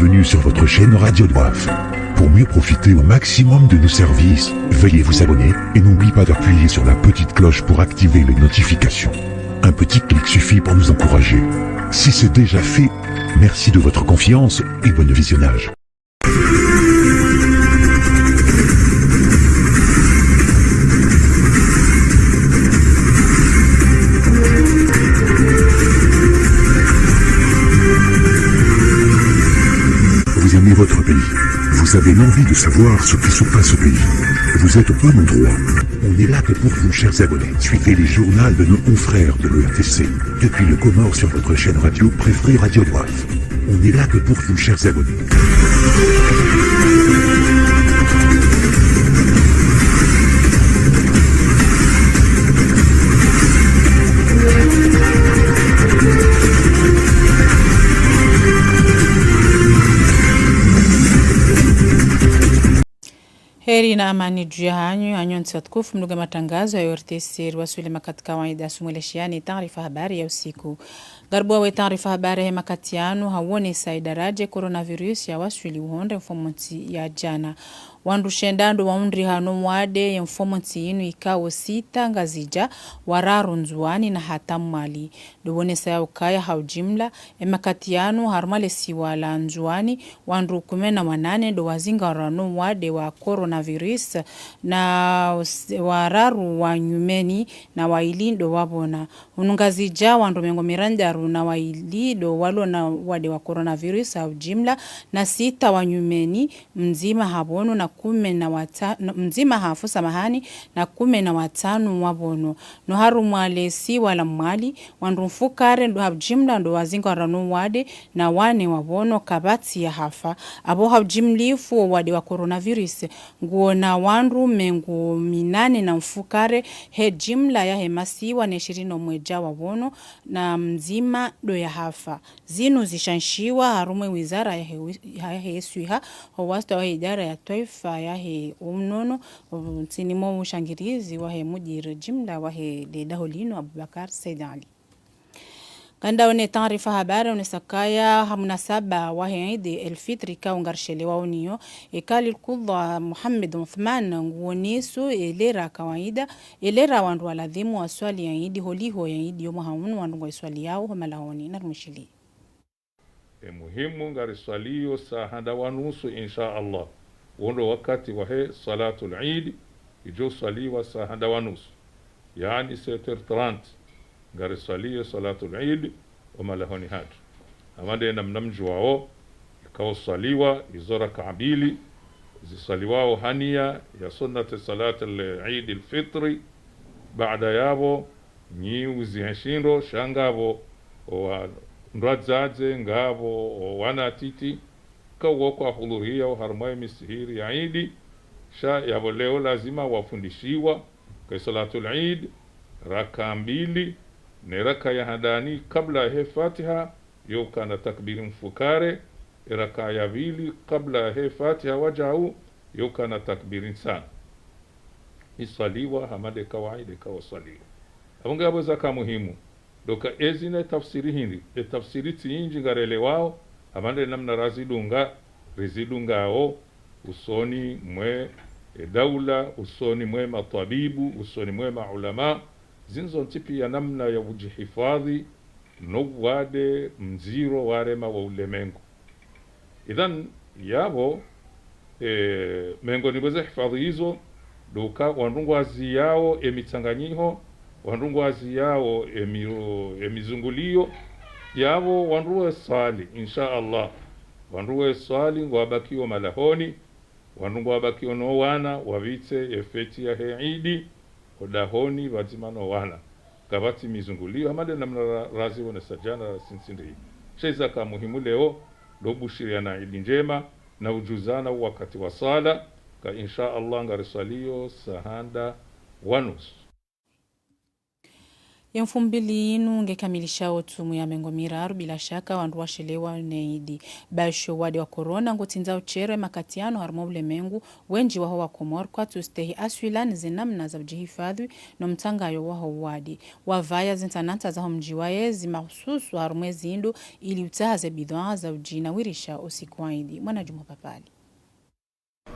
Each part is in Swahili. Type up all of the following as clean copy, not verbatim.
bienvenue sur votre chaîne Radio Doif. Pour mieux profiter au maximum de nos services, veuillez vous abonner et n'oubliez pas d'appuyer sur la petite cloche pour activer les notifications. Un petit clic suffit pour nous encourager. Si c'est déjà fait, merci de votre confiance et bon visionnage. Vous aimez votre pays. Vous avez l'envie de savoir ce qui se passe au pays. Vous êtes au bon endroit. On est là que pour vous, chers abonnés. Suivez les journaux de nos confrères de l'ERTC. Depuis le Comore sur votre chaîne radio préférée Radio Doif. On est là que pour vous, chers abonnés. Heri na amani juu ya hanyonsi watukufu mnuga matangazo ya URTC waswile katika kawaida sumuleshiani taarifa habari ya usiku. Garbuwa we taarifa habari ya makatianu hawone saidaraje coronavirus ya waswili uhonde mfomonti ya jana. Wandu shendando wa undri hano mwade ya mfomonti inu ikawo sita ngazija wararu nzuani na hatamu mali. Dubone saya ukaya haujimla emakatianu harmale siwala nzuani wandu kumena wanane do wazinga warano mwade wa coronavirus na wararu wa nyumeni na wailindo wabona. Unungazija wandu mengo mirandaru na wailido walo na wade wa coronavirus haujimla na sita wa nyumeni mzima habono na mzima hafu samahani na 15 wabono no haru mwale si wala mwali wandu mfukare ndo habjimla ndo wazinga warano wade na wane wabono kabati ya hafa abo habjimlifu wade wa coronavirus nguona wandu mengu 8 na mfukare he jimla ya hemasiwa na 21 wabono na mzima do ya hafa zinu zishanshiwa harume wizara ya hesuiha hawasta wa idara ya taifa ya he umnono sinimo mushangirizi wa he mujiri jimla wa he Dedaholino Abubakar Said Ali. Kanda one taarifa habari unisakaya hamunasaba wa he Eid el-Fitr kaungarshelewa uniyo ekali kudha Muhammad Uthman nguonisu elera kawaida elera wandu waladhimu wa swali ya Eid holiho ya Eid yomo haunu wandu wa swali yao malahoni narmushili. Muhimu ngariswaliyo sahanda wanusu insha Allah. Undo wakati wa he salatul Eid ijo swaliwa sahanda wanusu. Yani 7h30 ngariswaliyo salatul Eid wa malahoni hatu. Amande namnamju wao ikawa swaliwa izora kaabili ziswaliwao hania ya sunnati salatul Eid al-Fitri baada yabo nyiu zihashindro shangabo wa ndradzaze ngabo wana titi kawo kwa hudhuria wa harmai misihiri ya Eid sha yabo leo lazima wafundishiwa kwa salatul Eid raka mbili ni raka ya hadani kabla ya Fatiha yoka na takbiri mfukare raka ya vili kabla ya Fatiha wajau yoka na takbiri sana isaliwa hamade kawaida kawasaliwa abungabo zaka muhimu doka ezine tafsiri hindi tafsiri tinji ngarele wao amande namna rezidunga o usoni mwe daula usoni mwe matabibu usoni mwe maulama zinzo tipi ya namna ya ujihifadhi wade mziro warema wa ulemengu idhan yabo mengo niweze hifadhi hizo doka wandungwazi yao emitsanganyiho wandungwazi yao emizungulio yabo wanruwe sali insha Allah wanruwe sali wabakiwa malahoni wanrungwa wabakiwa no wana wavitse efeti ya Eid kodahoni wazimano wana kabati mizungulio amade namna razi wana sajana sinsindri sheza ka muhimu leo dobushiriana Eid njema na ujuzana wakati wa sala ka insha Allah ngarisalio sahanda wanus. ya mfumbili inu ngekamilisha otumu ya mengo miraru bila shaka wandu washelewa neidi basho wade wa korona ngotinza uchere makatiano harmo ulemengu wenji waho wa Komor kwa tustehi aswilan zinamna za ujihifadhi no mtangayo waho wadi wavaya zintananta za mjiwaye zimahususu harmo zindu ili utahaze bidhaa za ujina wirisha usiku waidi. Mwana Juma Papali.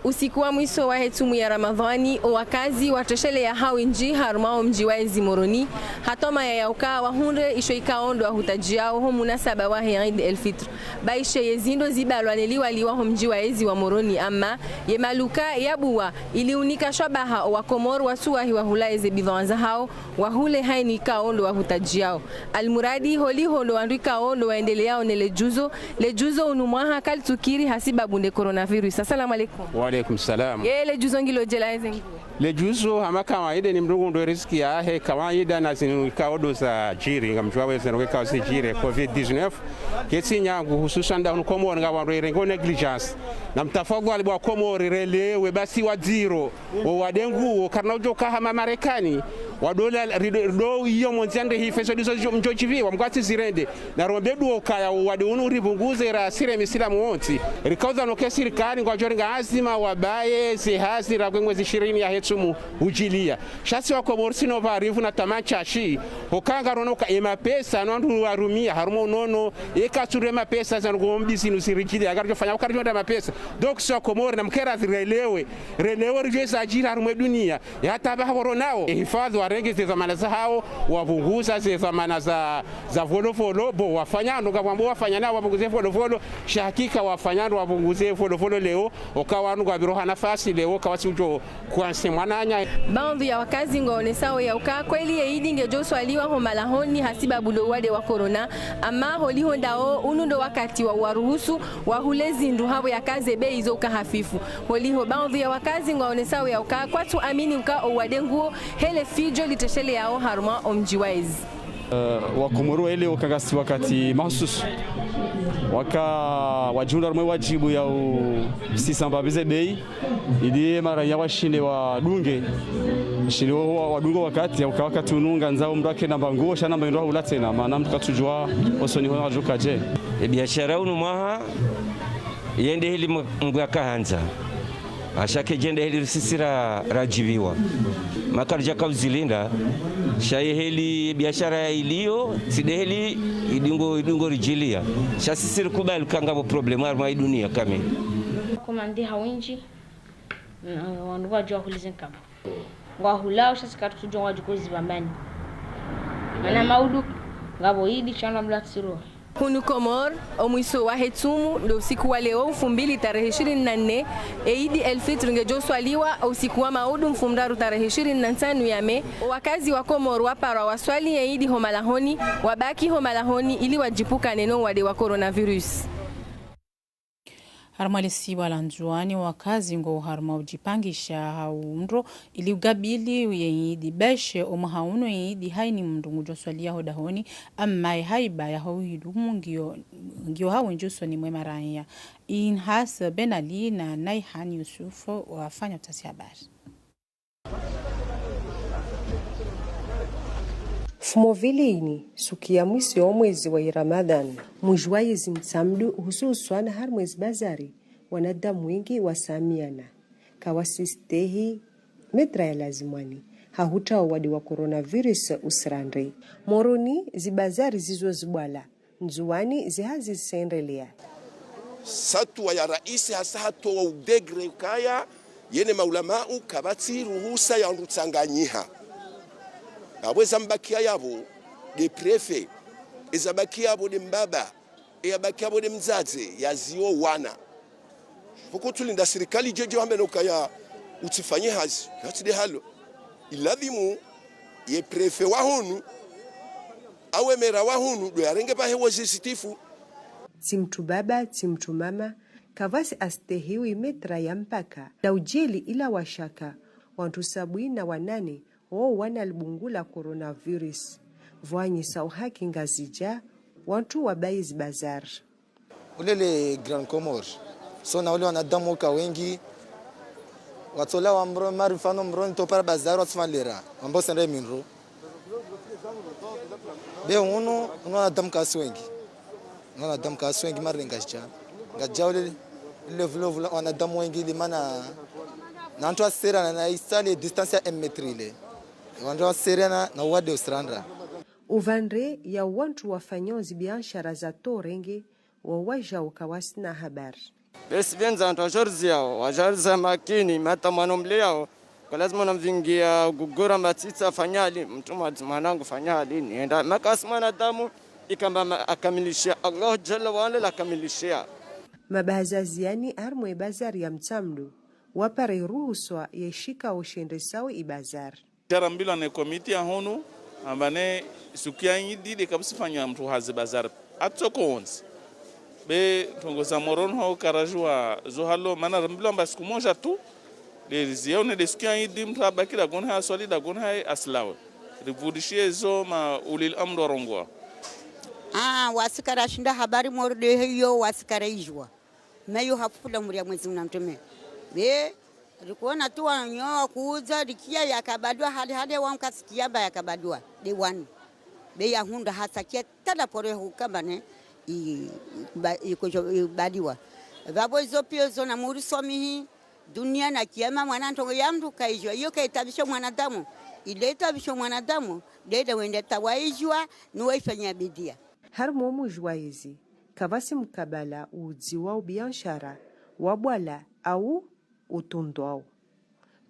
Usiku wa mwisho wa hetumu ya Ramadhani, wakazi wateshele ya hawinji harumao mji wa Moroni, hatoma ya yauka wahunde isho ikaondo wa hutajiao ho munasaba wa Eid el-Fitr. Baishe yezindo zibalwaneliwa liwa ho mji wa Moroni ama yemaluka yabuwa iliunika shabaha wa Komor wasuwahi wa hula eze bidhanza hao wahule haini ikaondo wa hutajiao. Almuradi holi hondo wandu ikaondo waendeleao lejuzo unumwaha kalitukiri hasiba bunde coronavirus. Assalamu alaikum. Wa alaikum salam. Yele juzo ngilo jela ezengu. Le juzo hama kawaida ni mdungu ndo riziki yahe kawaida na zinuika odo za jiri ngamjua weze nukeka wase jiri COVID-19 kesi nyangu hususan da unukomo nga wanrengo negligence na mtafagu alibu Komor relewe basi waziro wadengu karna ujoka hama Marekani wadola rido iyo monziande hifeso dizo mjochivi wa mkwati zirende na rombedu okaya wadunu ribunguze ra sire misila muonti rikauza noke sirikani kwa joringa azima wabaye zihasi ra kwengwezi 20 ya hetumu ujilia shasi wa Komor sino varifu na tamachashi hokanga ronoka ema pesa nwandu warumia harumo nono eka surema pesa za ngombi nusirikili agarjo fanya ukarjo nda mapesa donc so Komor na mkera relewe rijeza ajira harumo dunia hata ba horonao hifadhi warenge ze zamana za hao wavunguza ze zamana za volofolo bo wafanyano ngabambo wafanyana wavunguze volofolo shakika wafanyano wavunguze volofolo leo okawantu gabiroha nafasi leo kawasi ujo kwanse mwananya. Baadhi ya wakazi ngone sawa ya uka kweli Eid ngejo swaliwa ho malahoni hasiba bulo wade wa corona ama holi hondao unundo wakati wa waruhusu wahulezi ndu habo ya kaze bei zo ka hafifu holi ho baadhi ya wakazi ngone sawa ya uka kwatu amini uka owade nguo hele fijo liteshele yao haruma omjiwaiz wa Komoro ele wakagasi wakati mahususu waka wajunda rumwe wajibu ya sisambabize bei ili mara ya washinde wa dunge shinde wa dungo wakati ya wakati ununga nzao mrake namba nguo shana namba ndo ulatena maana mtukatujua osoni hona wajuka je biashara unu maha yende hili mbwaka hanza ashake jende hili sisira rajibiwa makarja kauzilinda shaye heli biashara ya ilio sideheli idingo rijilia shasisiri kubali kangabo problemu arma dunia kame komande hawinji wandu wajua hulizen kabo ngahulao shasikatu tujua wajukozi bambani mana maudu ngabo idi chana mlatsiro Hunu Komor, omwiso wa hetumu ndo usiku wa leo 2024 Eid el-Fitr ngejo swaliwa usiku wa maudu mfumdaru tarehe 25 ya Mei. Wakazi wa Komor wapara waswali Eid homalahoni wabaki homalahoni ili wajipuka neno wade wa coronavirus. Harmalisi walanjuani wakazi ngo harma ujipangisha haundro ili ugabili yeidi beshe omahauno yeidi haini mndungu joswalia hodahoni amma haiba ya hoidumu ngio hawenjuso ni mwemaranya Inhas Benali na Naihan Yusufo wafanya utasi habari. Fumovilini sukia mwisi wa mwezi wa Ramadhan mujwaizi mtsamdu hususwan har mwezi bazari wanadamu wengi wasamiana kawasistehi metra ya lazimani hahuta wadi wa coronavirus usrandri moroni zibazari zizo zibwala nzuwani zihazi sendelea satwa ya raisi hasa hato wa udegre kaya yene maulamau kabati ruhusa ya ndutsanganyiha aweza mbakia yabo de prefe ezabakia yabo de mbaba eyabakia yabo de mzazi yazio wana huko tulinda serikali jeje hambe nokaya utifanye hazi hatide halo iladhimu ye prefe wahunu awe mera wahunu do yarenge pa hewo sisitifu timtu baba timtu mama kavasi astehiwi metra ya mpaka na ujeli ila washaka wantu 78 wao wanalibungula coronavirus vwanyi sauhaki ngazija wantu wabaiz bazar ulele Grand Comor so na wale wanadamu ka wengi watola wa marifano mroni to para bazar wasfalera ambao sende minro be uno wanadamu kasi wengi, wanadamu kasi wengi mara ngajao le vlo wanadamu wengi limana na antu asera na isali distance ya 1 metri ile wandu asera na wade ustrandra uvandre ya wantu wafanyozi biashara za torenge wawaja ukawasi na habari besi venza antu ajorzia wajarza makini mata mwanomleo kwa lazima namvingia gugura matita fanyali mtu mwanangu fanyali nienda makasi mwanadamu ikamba akamilishia Allah jalla wa ala akamilishia mabazaziani armwe bazari ya mtamdu wapare ruhuswa yeshika oshende sawa ibazar jarambila ne komiti ya honu ambane sukia yidi de kabsifanya mtu hazi bazar atsokonzi be tongoza moron ho karajua zohalo mana rambila mba siku moja tu de zione de sukia yidi mtu abakira gonha swali da gonha aslawe rivudishie zo ma ulil amro rongwa wasikara shinda habari morde hiyo wasikara ijwa meyo hafula muri ya mwezi mnamteme be rikuona tu wanyoa kuuza rikia yakabadwa hali wamkasikia ba yakabadwa de one be ya hunda hasakia tada pore hukabane badiwa babo hizo pia zona muri somihi dunia na kiama mwanantongo ya mtu kaijwa hiyo kaitabisha mwanadamu ileta bisho mwanadamu dede wende tawaijwa nuwaifanya bidia harmo mujwaizi kavasi mkabala uzi wao biashara wabwala au utundwao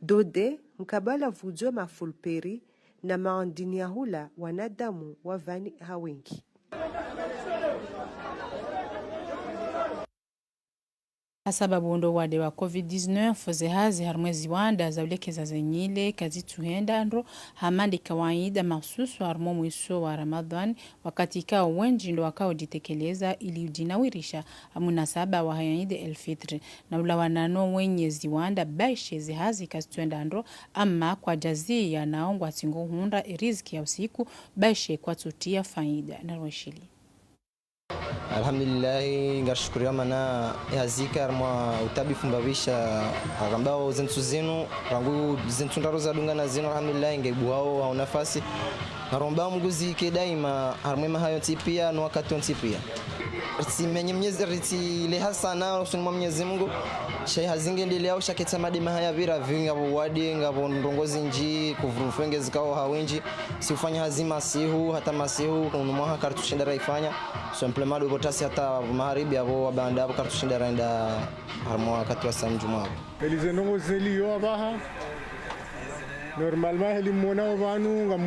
dode mkabala vujwe mafulperi na maandini ya hula wanadamu wavani hawengi sababu ndo wade wa COVID-19 foze hazi harmwezi wanda zaulekeza zenyile kazi tuhenda ndro hamandi kawaida mahsusu harmo mwiso wa Ramadhan wakati kao wenji ndo wakao jitekeleza ili ujinawirisha munasaba wa hayide elfitri na ula wanano wenye ziwanda baishe zihazi kazi tuhenda ndro ama kwa jazi ya naongwa tingo hunda riziki ya usiku baishe kwa tutia faida na roshili Alhamdulillah ngashukuriwa mana yazika mwa utabifu mbabisha agambao zentu zenu rangu zentu ndaroza dunga na zenu alhamdulillah ngebuhao au nafasi naromba mguzi ke daima harmema hayo tipia no wakati ontipia simenye mnyezi riti le hasana usunwa Mwenyezi Mungu shay hazingendele au shaketa madima haya vira vinga wadi ngabo ndongozi nji kuvurufenge zikao hawenji si ufanya hazima sihu hata masihu kunumwa kartushinda raifanya simplement do botasi hata maharibi abo wabanda abo kartushinda raenda harmo wakati wa sanjuma elize ndongozi liyo abaha normalement heli mona vanu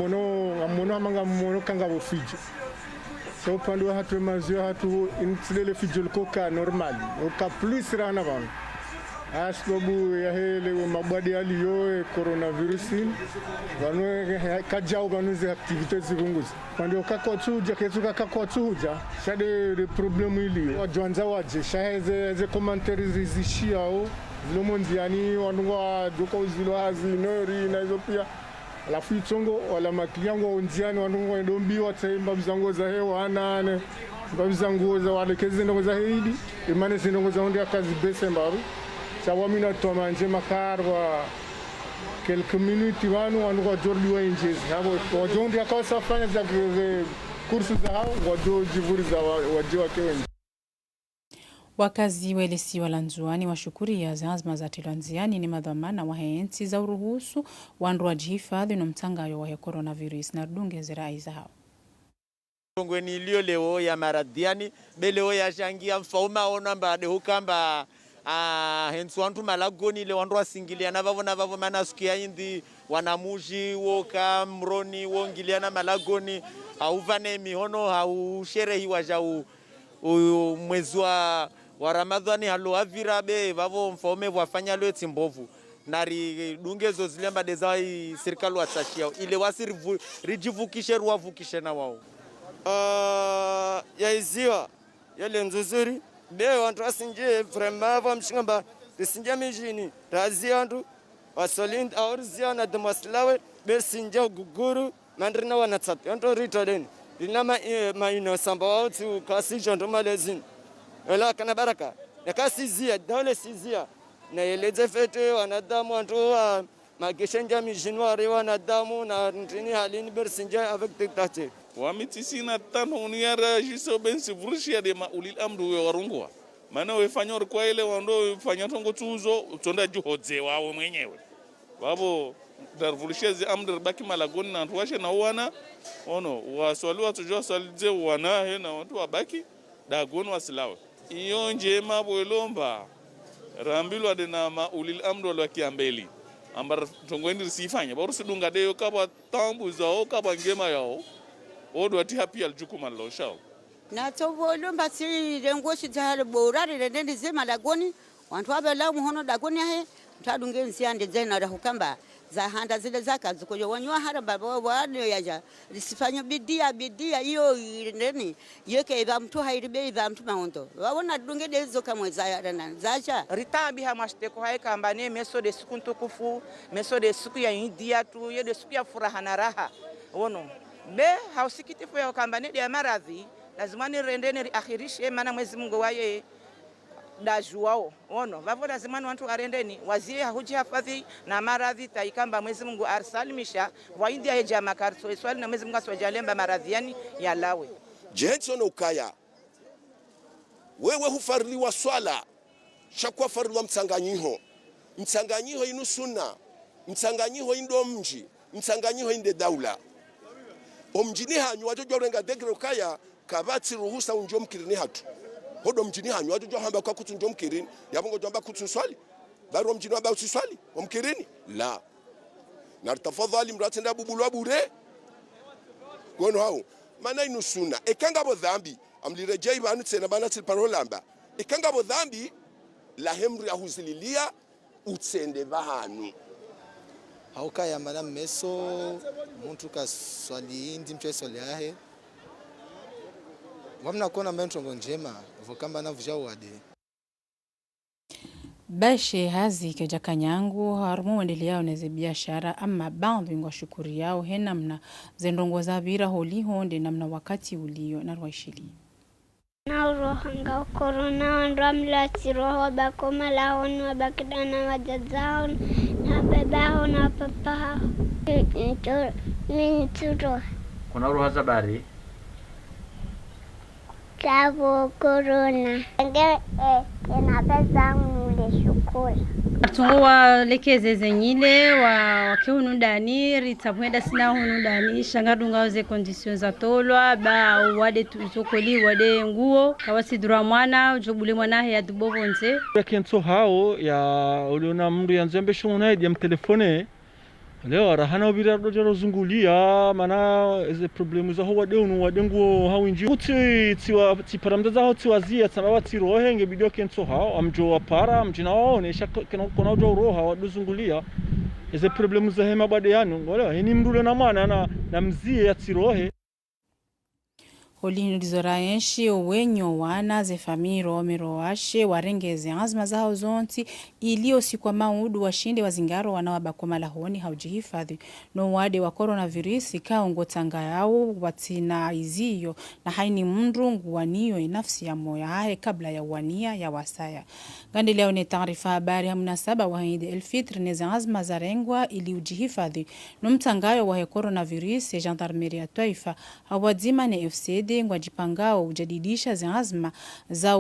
ngamono kanga bofije so pando hatu mazio hatu intilele fijol koka normal oka plus rana van asbabu ya hele mabadi aliyo coronavirus vanu kajao vanu ze activités zibunguzi pando kakotsuja ketuka kakotsuja shade de problème ili wajanza waje shahe ze commentaires zishiao lomondiani wanwa doko zilo hazi nori na hizo pia alafu itongo wala makliango ondiani wanungo ndombi wataimba mzango za hewa anane mbazango za wale kezi ndongo za heidi imane sindongo za ondia kazi bese mbaru sawa mina tomanje makarwa quelques minutes wanu wanungo jordi wa injezi hapo wajondi akasa fanya za kursu za hao wajojivuri za wajiwa kewenji wakazi welesi walanzuani washukuri ya zanzima za tilanziani ni madhamana wa heensi za uruhusu wandu wa jihifadhi na mtangayo wa coronavirus na dunge zirai za hao. Ngweni ilio leo ya maradhiani beleo ya shangia mfauma ona mbade hukamba hensu wantu malagoni ile wandu wasingiliana vavo mana sukia indi wanamuji woka mroni wongiliana malagoni hauvane mihono hausherehi wajau mwezi wa Ramadhani halo avira be vavo mfaume wafanya leo timbovu nari dungezo zilemba dezai serikali watashia ile wasiri rijivukishe ruwavukishe na wao yaiziwa yale nzuzuri be wantu asinje fremava mshingamba sinja mijini razia wantu wasolind aurzia na demaslawe be sinja guguru mandrina wanatsat wantu ritoden dinama maino samba wao tu kasi jondo malezini ela kana baraka yakasizia dole sizia na eleze fete wanadamu wantu mageshenja mijinwari wanadamu na ntini halini bersinja avec dictateur wamitisina tano niara jiso bensi vurushia de maulil amdu we warungwa maana wefanya kwa ile wando fanya tongo tuzo utonda juhodze wao mwenyewe babo darvurushia zi amdu baki malagoni na tuwashe na wana ono waswali watujua swalize wana he na watu wabaki dagoni wasilawe iyo njema bwelomba rambilwa de na maulil amdu wa kiambeli ambar tongoeni sifanya baro sidunga de kaba tambu zao kaba ngema yao odo ati happy aljukuma lo shao na tovolo mbasi rengo shitale borare rende zema dagoni wantu abela muhono dagoni he mtadunge nsiande zena da hukamba za handa zile zaka zikojo wanywa hara baba wale yaja lisifanya bidia hiyo ndeni yeke iba mtu hairibe iba mtu maondo waona dunge dezo kama zacha ritabi hamasteko haika ambane meso de sikunto kufu meso de siku ya india tu ye de siku ya furaha na raha wono be hausikitifu ya kambane de maradhi lazima ni rendeni akhirishe maana Mwenyezi Mungu waye dajuao ono vavo lazima watu arendeni wazie huji hafadhi na maradhi taikamba Mwenyezi Mungu arsalimisha waindi ya jamaa karso swali na Mwenyezi Mungu aswajalemba maradhi yani ya lawe Jenson ukaya wewe hufarliwa swala shakwa farliwa mtsanganyiho inu sunna mtsanganyiho indo mji mtsanganyiho inde daula omjini hanyu wajojo renga degre ukaya kabati ruhusa unjo mkirini hatu hodo mjini hanyu wajojo hamba kwa kutu unjo mkirini yabongo jamba kutu swali baro mjini wamba usiswali omkirini la nartafadhali mratenda bubulwa bure gono hao mana inu sunna ekanga bo dhambi amlirejei banu tsena bana tilparolamba ekanga bo dhambi la hemri ahuzililia utsende bahanu haukaya mana meso muntu kaswali indi mtu swali yahe wamna kona mentongo njema vokamba na vujao wade bashe hazi keja kanyangu harumu wendelea oneze biashara ama bandu ingwa shukuri yao he namna zendongo za bira holi honde namna wakati ulio na rwaishili na urohanga korona wanramla tiroho bakoma lahoni wabakidana wajazao na babao na papa minituro kuna uroha zabari Tavo corona. Na pesa mule shukula. Tungowa lekeze zenyile wakiunu ndani ritamwenda sina hunu ndani shangadunga waze conditions za tolwa ba wade tuzokoli wade nguo kawasidura mwana ujobule mwana ya dubovonze yakenso hao ya uliona mndu yanzembe shona ya mtelefone leo arahana ubira dojaro zungulia mana eze problemu za ho wade unu wade nguo hawinji uti tiparamda za ho tiwazia tsama tirohe nge bidio kenso hao amjo wapara mjina waone kona ujo roha waduzungulia eze problemu za hema bade yanu ngolewa hini mrule na mwana na mzie ya tirohe Holini dizoraenshi wenyo wana ze famiro miroashe warengeze azma zao zonti ilio sikwa maudu washinde wazingaro wanawabakoma lahoni haujihifadhi no wade wa coronavirus kaongo tanga yao watina iziyo na haini mndrungu waniyo inafsi ya moya hae kabla ya wania ya wasaya. Gandi leo ni taarifa habari hamnasaba wa Eid el-Fitr neze azma za rengwa ili ujihifadhi no mtangayo wa coronavirus ya Gendarmerie ya Taifa hawadzima ni FCD ngwajipangao ujadidisha ziazma za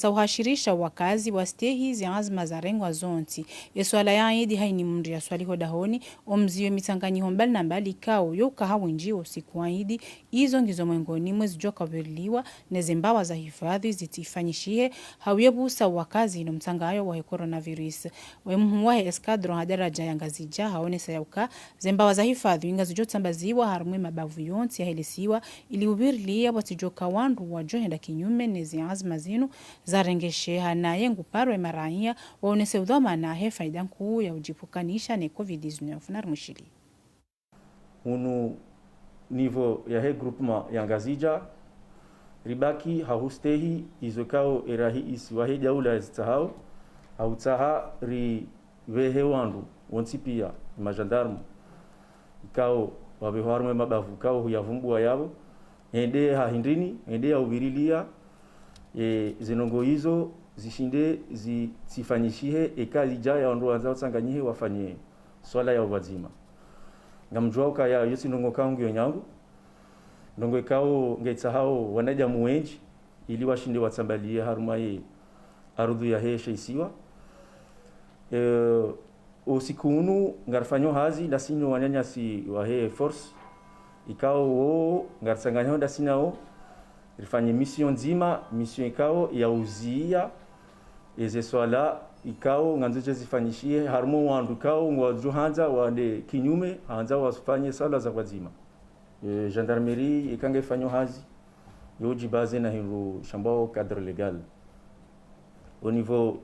uhashirisha wakazi wa stehi ziazma za rengwa zonti. Yeswala ya Eid haini mndu ya swali hodahoni omziyo mitanganyiho mbali na mbali kao yoka hawinjiwo siku wa Eid izo ngizo mwengoni mwezi joka verliwa nezembawa za hifadhi zitifanyishie hawebusa wakazi ino mtangayo wa coronavirus. Wemuhuwahe eskadron hadaraja ya ngazija haone sayauka zembawa za hifadhi inga zijotambaziwa harumwe mabavu yonti ya helisiwa ili ubirlia watijoka wandu wajohenda kinyume nezi azma zinu za rengesheha na yengu parwe maraia waonese udhoma na he faida nkuu ya ujipukanisha ne COVID-19 na rumushili. Unu nivo ya he groupement ya ngazija ribaki hahustehi izokao erahi isi wahe jaula zitahao hautaha ri vehe wandu wonti pia majandarmu ikao wabeharumwe mabavu kao huyavumbu yabo ende hahindrini ende ya ubirilia zinongo hizo zishinde zifanyishihe ekazi jaya wandu wanzao tsanganyihe wafanye swala ya ubazima ngamjua ukaya yosi nongo kangu yonyangu ndongo ikao ngeitsa hao wanaja muenji ili washinde watsambalie harumaye arudhu ya hesha isiwa usiku unu ngarfanyo hazi ndasinyo wanyanyasi wa he force ikao wo ngarsanganyo ndasinao rifanye mission nzima mission ikao ya uzia eze swala ikao nganzoje zifanyishie harumo wandu ikao ngwajuhanza wande kinyume hanza wasifanye sala za wazima gendarmerie ikange fanyo hazi yoji baze na hiru shambao cadre legal au niveau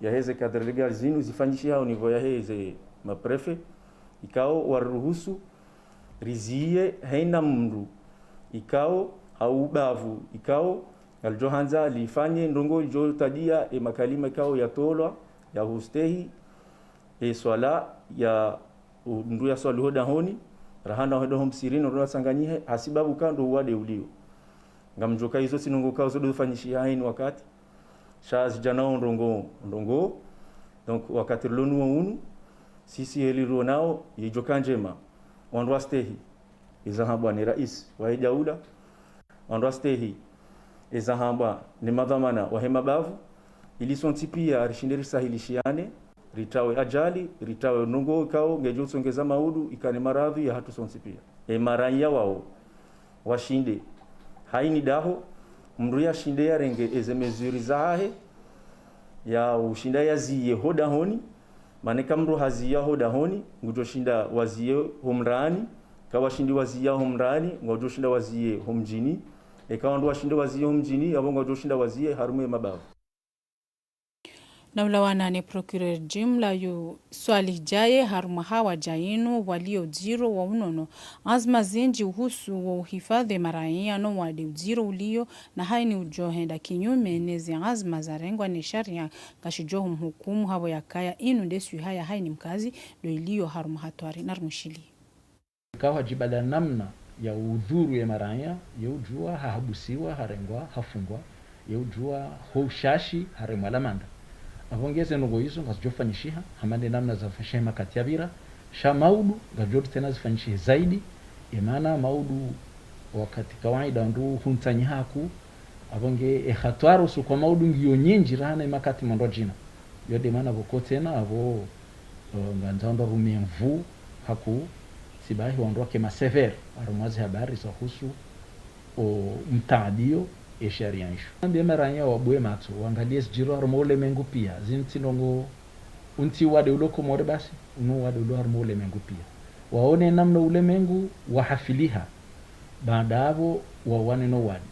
ya heze cadre legal zinu zifanyishie au niveau ya heze maprefe ikao waruhusu rizie haina mndu ikao haubavu ikao aljohanza lifanye ndongo jo tadia makalima ikao yatolwa ya hustehi swala ya ndu ya swali hoda honi rahana hoda hom sirino ro sanganyihe hasibabu kando wade ulio ngamjoka hizo sinongo kao zodo fanyishia haini wakati shaz janao ndongo donc wakati lonu unu sisi eliro nao yijoka njema wandu stehi izahaba ni rais wa daula wandu stehi izahaba ni madhamana wa hemabavu ili sonti pia arishindiri sahilishiane ritawe ajali ritawe nungo kao ngejo songeza maudu ikane maradhi ya hatu sonti pia maranya wao washinde haini daho mndu ya shinde ya renge eze mezuri zahe ya ushinda ya ziye hoda honi maneka mndu haziya hoda honi ngujo shinda waziye homrani kawashindi waziya homrani ngojo shinda waziye homjini ekawa ndo washinde waziye homjini abo ngojo shinda waziye harume mabavu na ulawana ni procureur jimla yu swali jaye haruma hawa jainu walio jiro wa unono azma zinji uhusu wa uhifadhi maraia no wadi ujiro ulio na haini ujohenda kinyume nezi azma za rengwa ni sharia kashijohu mhukumu hawa ya kaya inu desu haya haini mkazi do ilio haruma hatuari narmushili kawa jibada namna ya udhuru ya maraia ya ujua hahabusiwa harengwa hafungwa ya ujua houshashi harengwa lamanda avongeze nugo hizo ngazijofanyishiha hamande namna za fashema katiabira sha maudu ngajoti tena zifanyishihe zaidi imana maudu wakati kawaida ndu huntanyihaku avonge ehatwaro su kwa maudu ngiyo nyinji rana makati mondo jina yode mana vokotena avo nganzando rumemvu haku sibahi wandoke masever arumazi habari za husu mtadio eshariansho ambe maranya wabwe matso wangalie sijiro harmole mengu pia zintinongo unti wade uloko more basi unu wade ulo harmole mengu pia waone namna ule mengu wahafiliha baadavo wawane no wade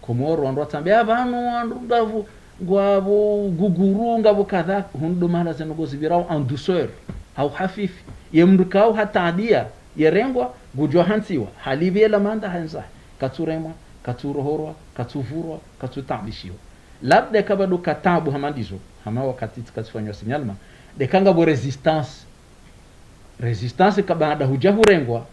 komoro wando tambia bano wando ngavu ngwavo guguru ngavo kadha hundo mala zenogo zibirao en douceur au hafifi yemrukao hatadia yerengwa gujohantiwa halibela manda hanza katuremwa katurohorwa katuvurwa katutabishiwa labda kabado katabu hamandizo hama wakati tukafanywa sinyalma de kanga bo resistance kabada hujahurengwa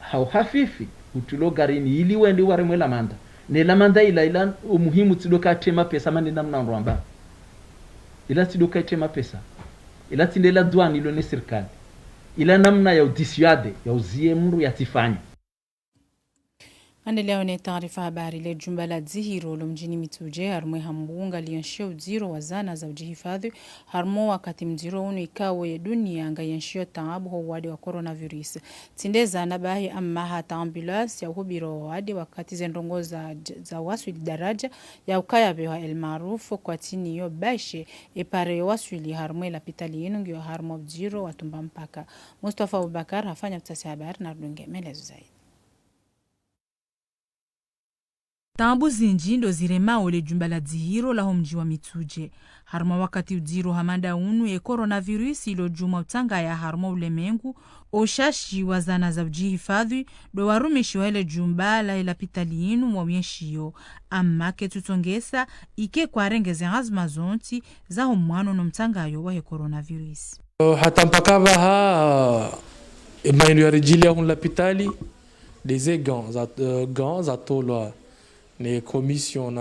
hau hafifi utulo garini ili wende waremwe lamanda ne lamanda ila umuhimu tidoka tema pesa mandi namna ndwamba ila tidoka tema pesa ila tindela douane ilo ne serikali ila namna ya udisiade ya uzie mru yatifanya Andelea ni taarifa habari le jumba la Dzihiro lo mjini Mituje harumwe hambunga lianshio uziro wa zana za ujihifadhi harmo wakati mziro unu ikawe ya dunia anga yanshio taabu ho wadi wa coronavirus. Tindeza na bahi amma hata ambulance ya uhubiro wadi wakati zendongo za waswili daraja ya ukaya bewa el marufu kwa tini yo baishe epare waswili harumwe la pitali yenu ngio harmo mziro watumba mpaka. Mustafa Abubakar hafanya mtasi habari na rudunge melezo zaidi. Tambu zinjindo ziremao le jumba la Dzihiro la mji wa Mituje. Harma wakati udziro hamanda unu e coronavirus ilo juma utanga ya harma ulemengu oshashi wa zana za ujihifadhi do warumishi wa ile jumba la ilapitali inu wawienshio. Amma ketutongesa ike kwa rengeze azma zonti za humwano no mtangayo wa coronavirus. Hata mpaka baha mainu ya rejilia hun lapitali des gants za tolwa ne commission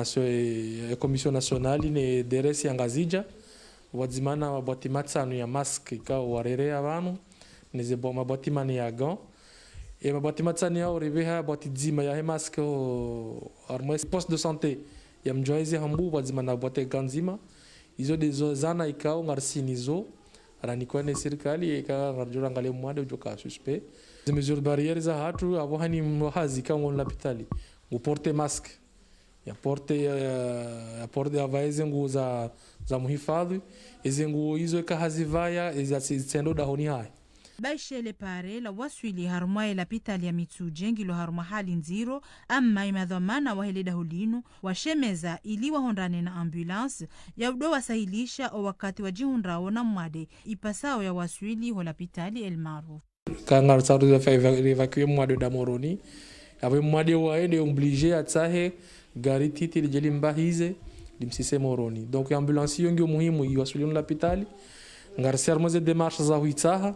nationale ne deresi angazija wadzimana maboti matsanu ya mask ka warere abantu neze bo maboti mani ya gants e mabati matsani yao reveha bati dzima ya masque armoes poste de santé ya mjoezi hambu wazima na bati ganzima izo de zana ikao ngarsinizo rani kwa serikali ika ngarjura ngale mwade ujoka suspect les mesures barrières za hatu abo hani mwahazi kama l'hôpital u porte masque ya porte avaize nguo za muhifadhi izi nguo hizo ikahazivaya izatendo dahoni hai baishele pare la waswili harumwa la pitali ya Mitsuje ngilo harumwa hali nziro amma imadhamana waheleda hulinu washemeza ili wahondane na ambulance ya udo wasahilisha o wakati wajihundrao na mwade ipasao ya waswili hola pitali El Maruf kangar saru ya evacuer mwade da Moroni ave mwade waende obligé atsahe gari titi lijeli mbahize limsise Moroni donc ambulance yongi muhimu iwaswili la pitali ngar sermoze démarches za huitaha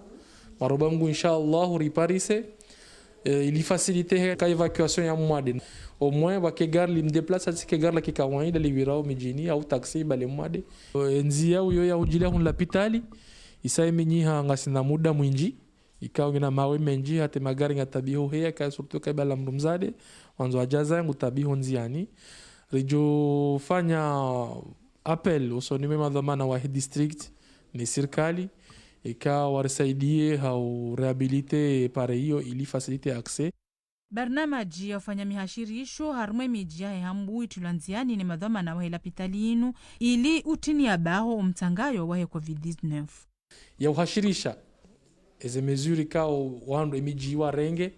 marobangu inshallah riparise ili faciliter ka évacuation ya mwade au moins ba ke gar lim déplace si ke gar la ke kawani da libirao mijini au taxi bale mwade nzia uyo ya ujile hun la pitali isa menyiha ngasina muda mwinji ikawa ngina mawe menji hate magari ngatabiho heya ka surtout ka bala mrumzade wanzo ajaza ngutabiho nziani rijo fanya appel usonime madhamana wa district ni serikali ika warisaidie hau rehabilite pare hiyo ili facilite accès barnamaji yafanya mihashirisho harumwe mijia hambu itulanziani ni madhamana wa hospitali inu ili utini abaho umtangayo wa COVID-19 ya uhashirisha eze mesure kao wando emiji wa renge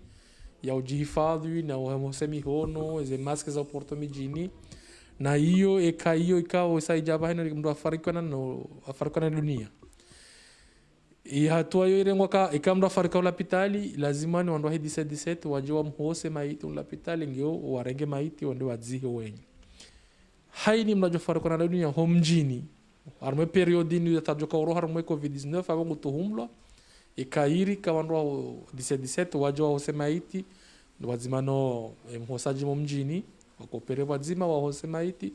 ya ujihifadhi na uhosemi hono eze maske za porto mijini na hiyo ikao saijaba hino mdu afarikana dunia hatua hiyo ile mwaka ikamdo Afrika hospitali lazima ni wandu 17 wajua mhose maiti hospitali ngio warenge maiti wande wadzihe wenye haini mnajo Afrika na dunia homjini arme periodi ni yatajoka oro harme COVID-19 abangu tuhumlo ikairi kawandu 17 wajua hose maiti wazimano mhosaji mjini wakopere wazima wa hose maiti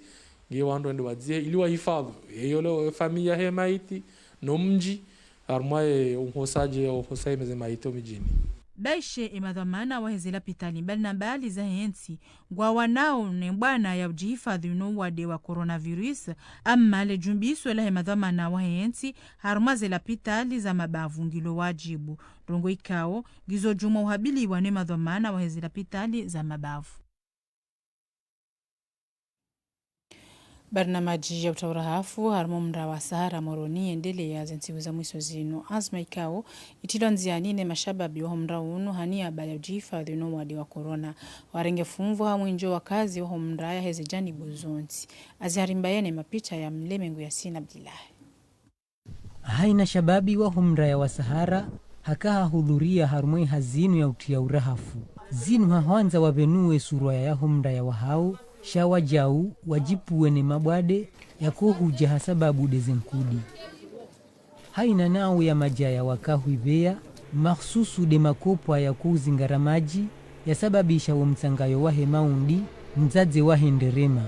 ngio wandu wande wadzihe ili wahifadhi hiyo familia he maiti no mji armwae umhosaje au hosai mezema ito mijini baishe imadhamana wa hezela pitali mbali na mbali za hensi ngwa wanao ne bwana ya ujihifadhi no wade wa coronavirus amma le jumbiso la imadhamana wa hensi harmaze la pitali za mabavu ngilo wajibu rongo ikao gizo juma uhabili wa ne madhamana wa hezela pitali za mabavu barnamaji ya utaurahafu harmo mra wa Sahara Moroni endele ya zensiuza mwiso zinu azma ikao itilo nziani ne mashababi wa mra unu hania baya ujihifadhi no wade wa corona warenge funvu hamwinjo wakazi wa mra ya hezejani buzonti aziharimbayene mapicha ya mlemengu ya Sina Abdillahi haina shababi wa humra wa Sahara hakaha hudhuria harmwe hazinu ya utia urahafu zinu hawanza wabenue surwa ya humra ya wahau shawa jau wajipuwe ne mabwade ya kuhuja hasababu dezenkudi haina nao ya majaya wakahuivea mahsusu de makopwa ya kuzingara maji ya sababisha wa mtsangayo wahe maundi mzaze wahe nderema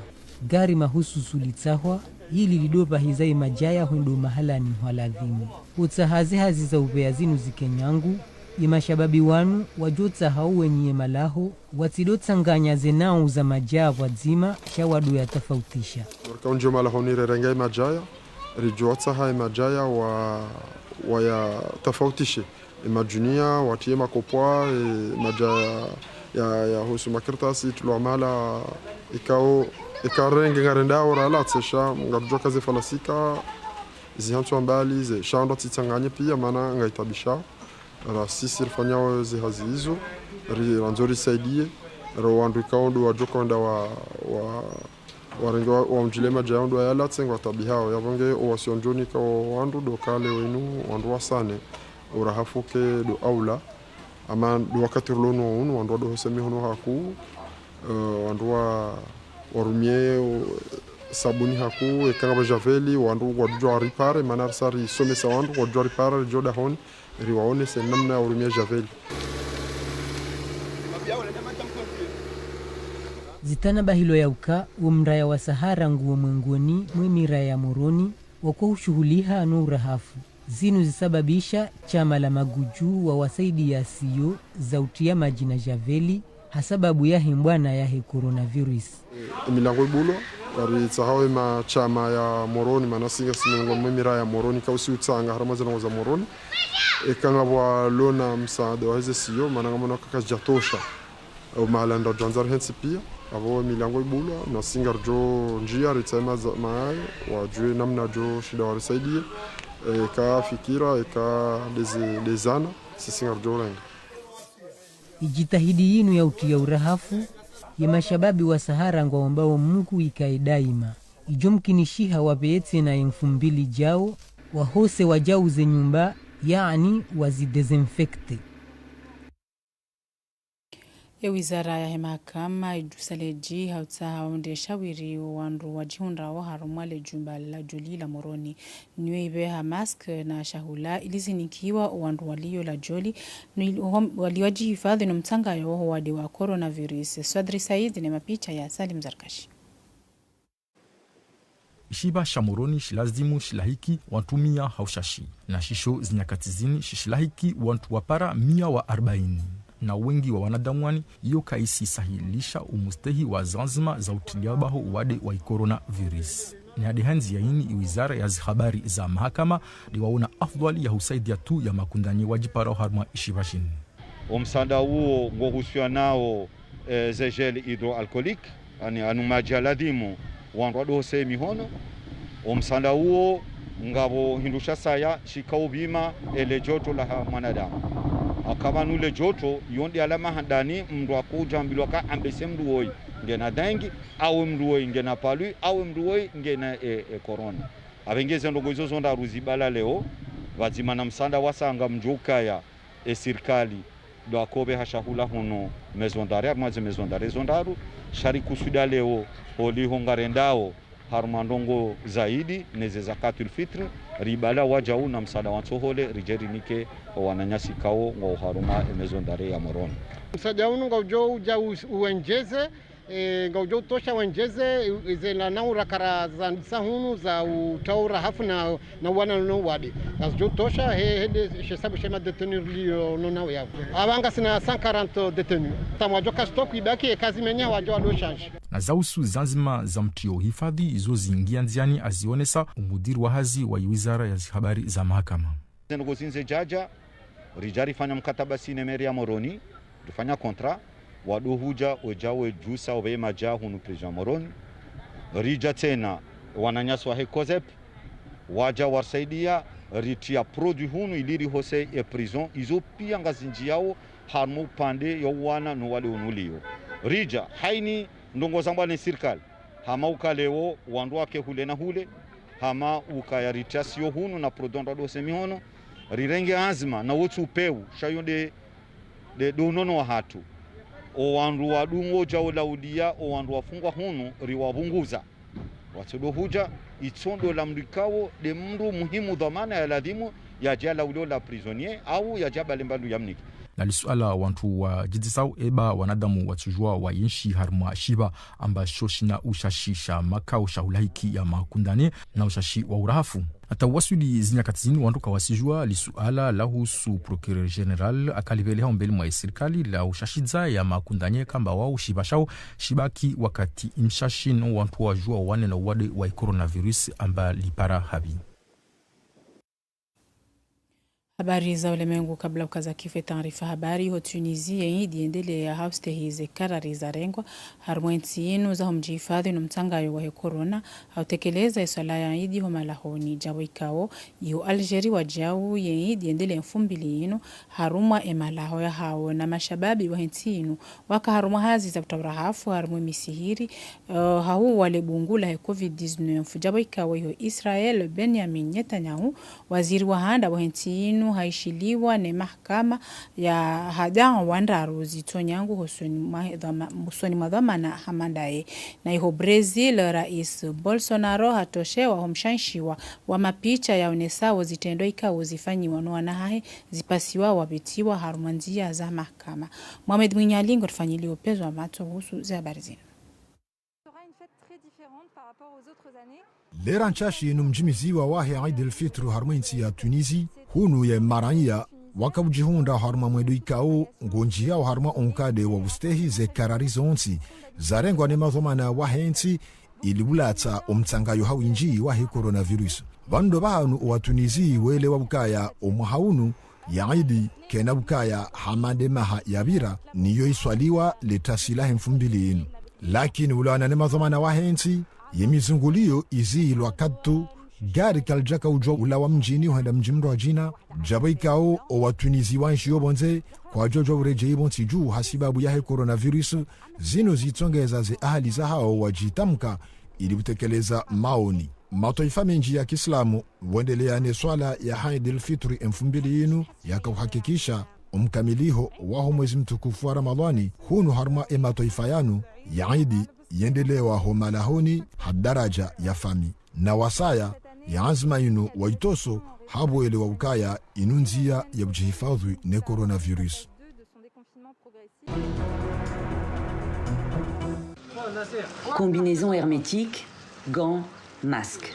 gari mahususu litsahwa hili lidopa hizai majaya hundo mahala ni hwaladhimu utsahaze hazi za upea zinu zikenyangu imashababi wanu wajotsa hauwenye malaho watsidotanganya zenao za majaa wadzima shawadu ya tofautisha warka unjo malaho ni rengai majaya rijotsa hai majaya wa ya tofautishe imajunia watie makopwa majaya ya husu makirtasi tulomala ikao ikarenge ngarenda orala tsesha ngarjoka ze falasika zihantu mbali ze shando tsitsanganye pia maana ngaitabisha ra sisi rifanyao zihazi hizo ranzori saidie rawandu kaundu wajoka nda warenga wa mjilema jaundu ya latsengo tabihao yabonge owasionjoni ka wandu dokale wenu wandu wasane urahafuke do aula ama do wakati lono unu wandu do hosemi hono haku wandu warumie sabuni haku ekanga javeli wandu wadjo ripare manar sari somesa wandu wadjo ripare joda hon riwaone se namna urumia javeli zitana bahilo ya uka umraya wa Sahara nguo mwengoni mwemira ya Moroni wako ushuhuliha no urahafu zinu zisababisha chama la maguju wa wasaidi ya siyo za utia maji na javeli hasababu ya himbwana ya coronavirus. Milango ibulwa kari tsahawe ma chama ya moroni manasinga simengo mwemira ya moroni kausi utsanga haramaza na za moroni ekanga wa lona msaada wa hizo siyo mananga mwana kakajatosha au malanda janzar hensi pia abo milango ibulwa na singa jo njia ritsema za maayo wajue namna jo shida warisaidie ka fikira ka dezana sisinga jo ranga ijitahidi yinu ya utia urahafu ya mashababi wa Sahara ngo ambao Mungu ikae daima ijumkinishiha wapeetse na 2000 jao wahose wajauze nyumba yani wazidesinfecte. Ya wizara ya mahakama idusaleji hautsaha waundesha wiri wandu wajihunda wa harumwale jumba la juli la moroni niwe ibeha mask na shahula ilizinikiwa wandu walio la joli waliwajihifadhi na mtanga yoho wade wa coronavirus. Swadri Said ni mapicha ya Salim Zarkashi. Shiba shamoroni shilazimu shilahiki wantumia haushashi na shisho zinyakatizini shishilahiki wantu wapara 140 na wengi wa wanadamwani iyo kaisi sahilisha umustehi wa zanzima za utiliabaho wade wa coronavirus. Ni hadi hanzi ya ini wizara ya habari za mahakama liwaona afdhali ya husaidia tu ya makundani wajipara harma ishibashini. Msanda huo ngohusiwa nao zegel hidroalkolik ani anumaji aladimu wanrwado hose mihono. Msanda huo ngabo hindusha saya shikao bima ele joto la mwanadamu. Akaba nule joto yondi alama handani mndu akuja mbilwaka ambese mndu woi ngena dengi au mndu woi ngena palui au mndu woi ngena corona. Abengeze ndogo hizo zonda ruzibala leo wazima na msanda wasanga mjukaya serikali do akobe hashahula hono mezondare amaze mezondare zondaru shari kusuda leo holi hongarendao harmandongo zaidi neze zakatul fitr ribala wajau na msada wansohole rijerinike wananyasi kao ngo haruma mezondare ya moroni msada unu ngaujo uja uenjeze ngaujo tosha uenjeze zela naura kara za hunu za utaura hafu na wana no wadi ngaujo tosha hede shesabu shema detenir lio no nawe yao abanga sina 140 detenu tamwajo ka stock ibaki kazi menya wajo ado change na zausu zanzima za mtio hifadhi izo zingia nziani azionesa umudiri wa hazi wa wizara ya habari za mahakama. Ngozinze jaja rijari fanya mkataba sinemeri ya moroni rifanya kontra wadu huja ojawe jusa obe maja hunu president moroni rija tena wananyaswa hekozep waja warsaidia ritia produit hunu iliri hose e prison izo pia ngazinji yao harmo pande yo wana no wale unulio rija haini ndongo zamba ni serikali hama ukaleo wandu wake hule na hule hama ukayaritasio hunu na prodonda dose mihono rirenge azma na wotu upeu shayo de unono wa hatu o wandu wadungo jao laudia o wandu wafungwa hunu riwabunguza watudo huja itondo la mrikao de mru muhimu dhamana ya ladhimu ya jala ulio la prisonnier au ya jaba lembandu ya mniki. Na lisuala wantu wa jidisau eba wanadamu watujua wa yinshi harma shiba amba shoshina ushashisha makao shahulahiki ya makundane na ushashi wa urahafu. Ata wasudi zinyakatizini wantu kawasijua lisuala lahusu procureur general akalivele hao mbeli mwa serikali la ushashiza ya makundanye kamba wao shibashao shibaki wakati imshashino wantu wajua wane na wade wa coronavirus amba lipara habi. Habari za ulimwengu kabla ukaza kife taarifa habari ho Tunisia yidiendele ya hauste hize karari za rengwa harmwensi yenu za humjihifadhi no mtangayo wa corona hautekeleza iswala ya idi ho malahoni jawo ikao yu Algeria wajau yidiendele mfumbili yenu harumwa emalaho ya hao na mashababi wa henti yenu waka harumwa hazi za kutabrahafu harumwa misihiri hau wale bungula he COVID-19 jawo ikao yu Israel Benjamin Netanyahu waziri wa handa wa henti yenu haishiliwa ne mahakama ya hadan wandaru zitonyangu husoni madhamana hamandae na iho Brazil rais Bolsonaro hatoshewa humshanshiwa wa mapicha ya unesawo zitendo ikawo zifanyiwa no wanahahe zipasiwa wabitiwa harumanzia za mahakama. Mohamed Mwenyalingo tufanyiliwa pezo wa mato husu za habari zinu. lera nchashi numjimiziwa wahe Eid al-Fitr harmwensi ya Tunisi hunu ye maranya wakawjihunda harma mwedu ikao ngonji yao harma onkade wa ustehi ze karari zonsi zarengwa ne mazomana wahensi ilibulatsa omtsangayo hawinji wahe coronavirus bando bahanu wa Tunisi wele wabukaya omuhaunu ya Eid kena bukaya hamade maha yabira niyo iswaliwa letasila 2000 lakini ulana ne mazomana wahensi yemizungulio izi ilwa katu gari kaljaka ujo ulawa mjini huenda mjimro wa jina jabaikao o Watunizi wanshi yobonze kwa jojo ureje ibonsi juu hasibabu yahe coronavirus zino zitongeza ze ahali za hao wajitamka ili butekeleza maoni mataifa menji ya Kiislamu wendelea ne swala ya Eid al-Fitr 2000 yakauhakikisha umkamiliho wa mwezi mtukufu wa Ramadhani hunu harma mataifa yanu ya Eid yendelewa homalahoni hadaraja ya fami na wasaya ya azma inu waitoso habwele wa ukaya inunzia ya bujihifadhi ne coronavirus. Combinaison hermétique, gants, masque.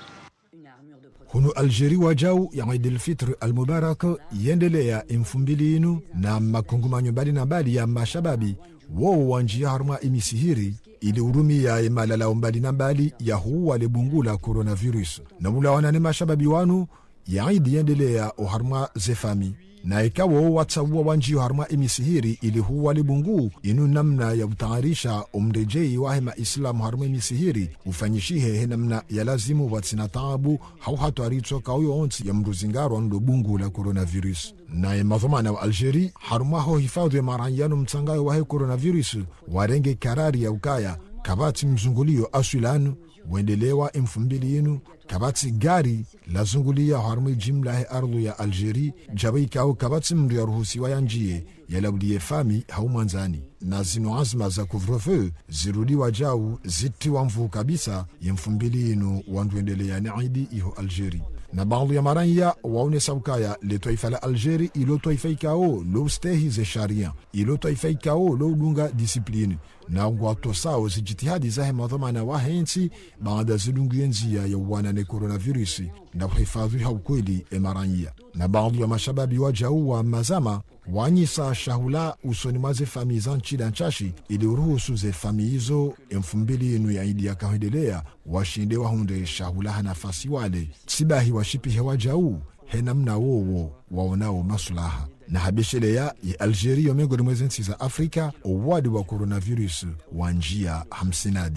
Hunu Algeria wajau ya Eid al-Fitr al-Mubarak yendelea 2000 na makungumanyo mbali na mbali ya mashababi wao wanjia harma imisihiri ili urumia imalala mbali na mbali ya huwa lebungula coronavirus na mulawana ne mashababi wanu ya Eid yendelea o harma zefami na ikawo watsawa wanjio harma imisihiri ili huwa lebungu inu namna ya utaharisha umrejei wahema Islamu harma imisihiri ufanyishihe namna ya lazimu watsina taabu hau hatu aritso kauyo onsi ya mruzingaro ndo bungu la coronavirus na mazomana wa Algeria harma ho hifadhi ya maranyano mtsangayo wahe coronavirus warenge karari ya ukaya kabati mzungulio aswilanu wendelewa 2000 kabati gari la zungulia harma jimla he ardhu ya Algeria jabaikao kabati mndu ya ruhusiwa ya njie ya labulie fami hau manzani na zino azma za couvre-feu zirudiwa jau zitiwa mvu kabisa ya 2000 wanduendelea ni Eid iho Algeria na baadhi ya maranya waone saukaya le taifa la Algeria ilo taifa ikao lo stehi ze sharia ilo taifa ikao lo dunga discipline na ngwato sao zijitihadi zahe madhamana wahensi baada zidunguyenzi ya wana ne coronavirus na uhifadhi haukweli maranya na baadhi ya mashababi wajau wa mazama wanyisa shahula usoni mwaze fami za nchi da nchashi ili uruhusu ze fami hizo 2000 ya Eid ya kahendelea washinde wahunde shahula nafasi wale sibahi washipihe wajau henamna wowo waonao maslaha na habishelea ya Algeria miongoni mwa nchi za Afrika uwadi wa coronavirus wa njia 50.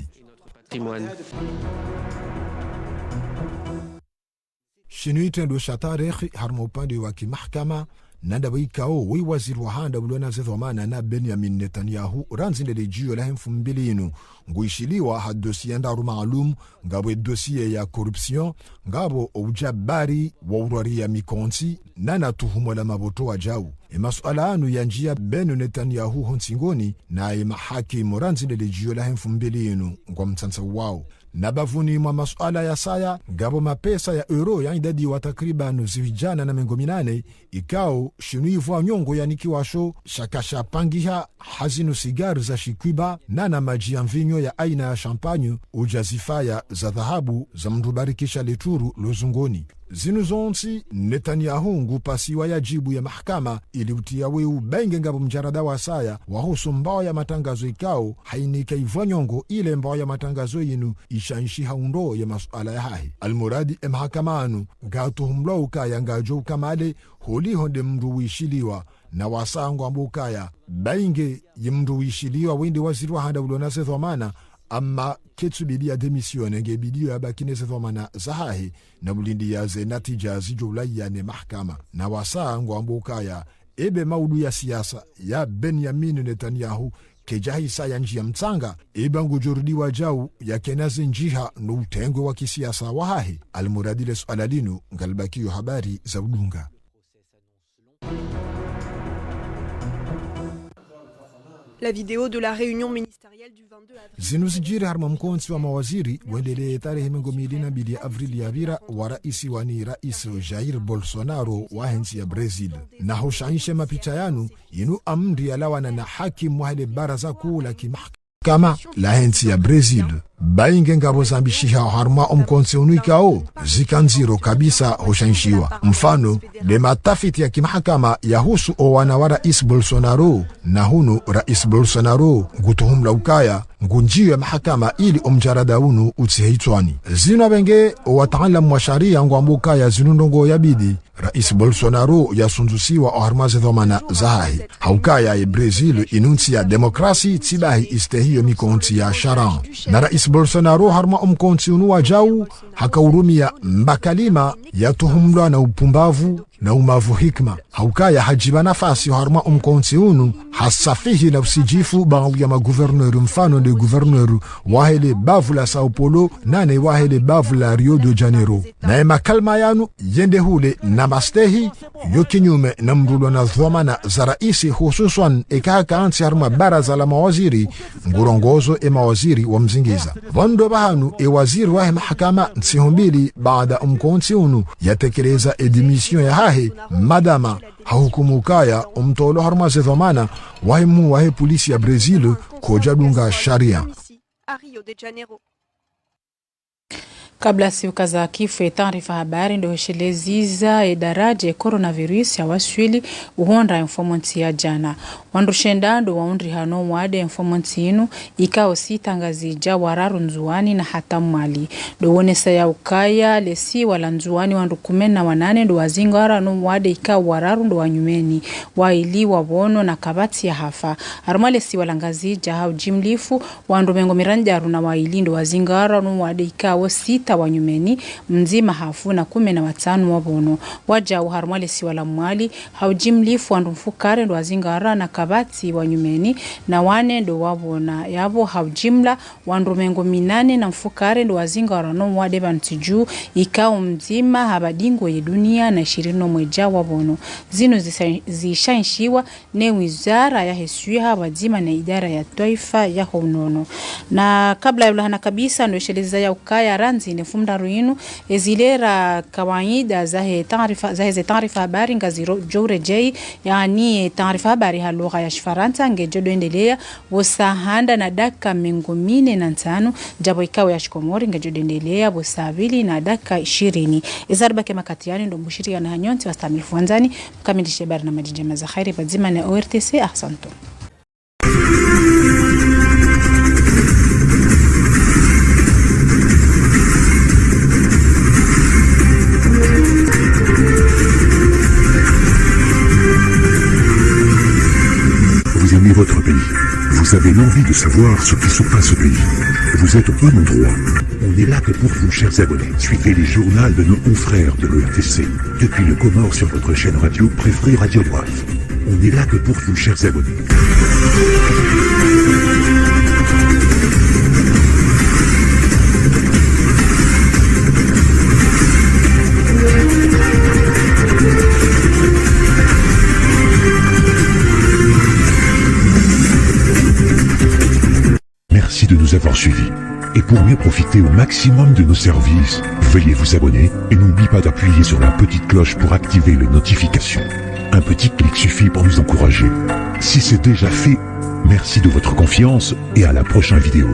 Shinuite ndo shatarikhi harma upande wa kimahkama nanda baikao wi waziri wa handa bulona zethomana na Benjamin Netanyahu ranzinde de jio la 2000 nguishiliwa ha dossier ndaru maalum ngabo dossier ya corruption ngabo ujabari wa urari ya mikonsi nana tuhumo la maboto wa jau masuala anu ya njia benu Netanyahu honsingoni na mahakimu ranzinde de jio la 2000 ngwa mtsansa wao na bavuni mwa masuala ya saya ngabo mapesa ya euro ya idadi wa takriban zivijana na mengo 8 ikao shinuivu wa nyongo ya nikiwasho shakasha pangiha hazinu sigaru za shikuiba na maji ya mvinyo ya aina ya champagne ujazifaya za dhahabu za mrubarikisha leturu lozungoni zinu zonsi Netanyahu ngupasiwa ya jibu ya mahakama ili utia weu benge ngabo mjarada wa saya wahusu mbao ya matangazo ikao hainika ivanyongo ile mbao ya matangazo yinu ishanshi haundo ya masuala ya hahi almuradi mahakamanu gatuhumlo ukaya ngajo kamale holi honde mndu wishiliwa na wasango ambukaya benge yimndu wishiliwa wende waziri wa handa ulona sethomana amma ketsu bidi ya demisione nge bidi ya bakine sethomana zahahi na bulindi ya ze natija zijula ya ne mahkama na wasango ambukaya ebe maudu ya siyasa ya Benjamin Netanyahu kejahi saya njia mtsanga ibangu jorudiwa jau ya kenazi njiha no utengwe wa kisiasa wahahi almuradile suala linu ngalbakiyo habari za udunga. La vidéo de la réunion ministérielle du 22 avril. Zinuzijiri harma mkonsi wa mawaziri wendele tarehe 22 Avrili ya vira wa raisi wani rais Jair Bolsonaro wa hensi ya Brazil. Na hushanishe mapicha yanu inu amri ya lawana na hakim wahile baraza kuu la kimahkama la hensi ya Brazil. bainge ngabo zambishiha harma omkonse unuikao zikanziro kabisa hoshanshiwa. Mfano de matafiti ya kimahakama yahusu owana wa Rais Bolsonaro na hunu Rais Bolsonaro gutuhumla ukaya ngunjiyo ya mahakama ili omjarada unu utiheitwani zina benge wataalamu wa sharia ngwambuka ya zinundongo yabidi Rais Bolsonaro yasunzusiwa oharmaze dhomana zahahi haukaya ya Brazil inunsi ya demokrasi tibahi istehiyo mikonti ya sharan na Rais Bolsonaro harma omkonti unu wajau hakaurumia mbakalima ya tuhumla na upumbavu na umavu hikma haukaya hajiba nafasi harma omkonti unu hasafihi na usijifu baadhi ya maguverneur mfano de gouverneur wahele bavu la Sao Paulo nane wahele bavu la Rio de Janeiro na makalma yanu yende hule na mastehi yokinyume na mrulo na dhomana za raisi hususan ekaka ansi harma baraza la mawaziri ngurongozo mawaziri wa mzingiza wando bahanu waziri wa mahakama nsihumbili baada omkonti unu yatekeleza edimission ya hahe madama hahukumu kaya omtolo harmaze dhomana wahimu wahe polisi ya Brazil kojadunga sharia. Kabla siuka za kifo taarifa habari ndo hesheleziza daraja coronavirus ya waswili uhonda informanti ya jana wandushenda ndo waundri hano wade informanti inu ikao sitangazija wararu nzuani na hata mwali ndo wonesa ya ukaya lesi wala nzuani wandu 18 ndo wazingara no wade ikao wararu ndo wanyumeni waili wabono na kabati ya hafa armale si wala ngazija hau jimlifu wandu mengo miranjaru na waili ndo wazingara no wade ikao sita wanyumeni mzima hafu na 15 wabono waja uharmale si wala mwali haujimlifu wandu mfukare ndo wazingara na kabati wanyumeni na wane ndo wabona yabo haujimla wandu mengo 8 na mfukare ndo wazingara no wade bantiju ikao mzima habadingo ya dunia na 20 mweja wabono zino zishanshiwa ne wizara ya hesuiha wazima na idara ya taifa ya honono na kabla yulahana kabisa ndo sheleza ya ukaya ranzi nefumda ruinu ezilera kawaida zahe taarifa habari ngaziro jore jei yani taarifa habari halugha ya Kifaransa ngejodo endelea wosahanda na dakika 15 jabo ikawa ya shikomori ngejodo endelea wosavili na dakika 20 izarba kema katiani ndo mbushiri na hanyonti wastamilifu wanzani mkamilishe habari na majijama za khairi bazima na ORTC ahsantu. Vous aimez votre pays, vous avez l'envie de savoir ce qui se passe au pays. Vous êtes au bon endroit. On est là que pour vous, chers abonnés. Suivez les journaux de nos confrères de l'ORTC. Depuis le Comore sur votre chaîne radio préférée Radio Waf. On est là que pour vous, chers abonnés. Merci de nous avoir suivis. Et pour mieux profiter au maximum de nos services, veuillez vous abonner et n'oubliez pas d'appuyer sur la petite cloche pour activer les notifications. Un petit clic suffit pour nous encourager. Si c'est déjà fait, merci de votre confiance et à la prochaine vidéo.